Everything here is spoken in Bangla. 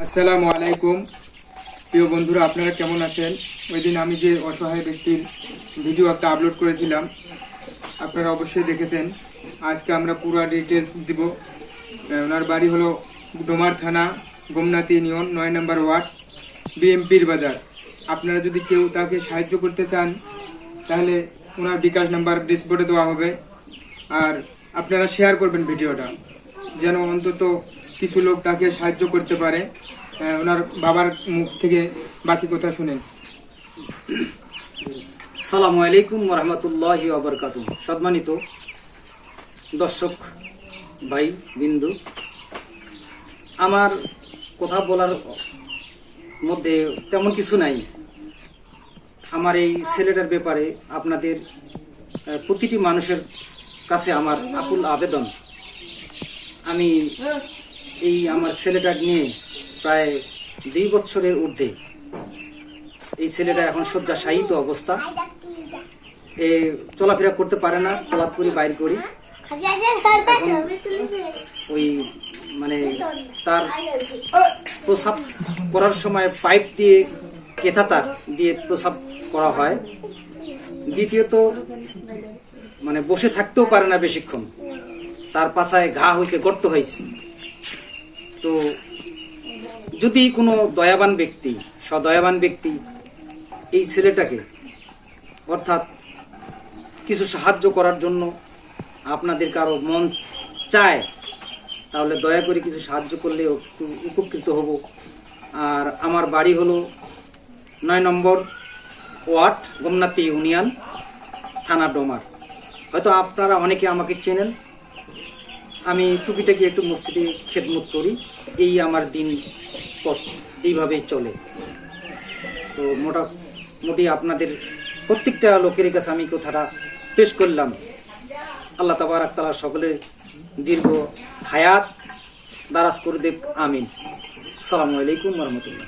আসসালামু আলাইকুম প্রিয় বন্ধুরা, আপনারা কেমন আছেন? ওই দিন আমি যে অসহায় ব্যক্তির ভিডিও একটা আপলোড করেছিলাম, আপনারা অবশ্যই দেখেছেন। আজকে আমরা পুরো ডিটেলস দিব। ওনার বাড়ি হলো ডোমার থানা, গোমনাথ ইউনিয়ন, 9 নম্বর ওয়ার্ড, বিএমপির বাজার। আপনারা যদি কেউ তাকে সাহায্য করতে চান তাহলে ওনার বিকাশ নাম্বার ডিসপ্লে দেওয়া হবে। আর আপনারা শেয়ার করবেন ভিডিওটা, যেন অন্তত কিছু লোক তাকে সাহায্য করতে পারে। ওনার বাবার মুখ থেকে বাকি কথা শুনেন। আসসালামু আলাইকুম ওয়া রাহমাতুল্লাহি ওয়া বারাকাতুহু। সম্মানিত দর্শক ভাই বিন্দু, আমার কথা বলার মধ্যে তেমন কিছু নাই। আমার এই ছেলেটার ব্যাপারে আপনাদের প্রতিটি মানুষের কাছে আমার আকুল আবেদন, আমি এই আমার ছেলেটা নিয়ে প্রায় 2 বছরের ঊর্ধ্বে, এই ছেলেটা এখন শয্যাশায়িত অবস্থা, এ চলাফেরা করতে পারে না, পলাত করি বাইর করি। ওই মানে তার প্রসাব করার সময় পাইপ দিয়ে কেথাতার দিয়ে প্রসাব করা হয়। দ্বিতীয়ত মানে বসে থাকতেও পারে না বেশিক্ষণ, তার পাছায় ঘা হয়েছে, গর্ত হয়েছে। তো যদি কোনো দয়াবান ব্যক্তি, সদয়াবান ব্যক্তি এই ছেলেটাকে অর্থাৎ কিছু সাহায্য করার জন্য আপনাদের কারো মন চায়, তাহলে দয়া করে কিছু সাহায্য করলে একটু উপকৃত হব। আর আমার বাড়ি হলো 9 নম্বর ওয়ার্ড, গোমনাথ ইউনিয়ন, থানা ডোমার। হয়তো আপনারা অনেকে আমাকে চেনেন। আমি টুপিটাকে একটু মসজিদে খেদমত করি, এই আমার দিন পথ এইভাবেই চলে। তো মোটামুটি আপনাদের প্রত্যেকটা লোকের কাছে আমি কথাটা পেশ করলাম। আল্লাহ তাবারাক তাআলা সকলের দীর্ঘ হায়াত দারাজ করে দেখ, আমিন। আসসালামু আলাইকুম ওয়া রাহমাতুল্লাহ।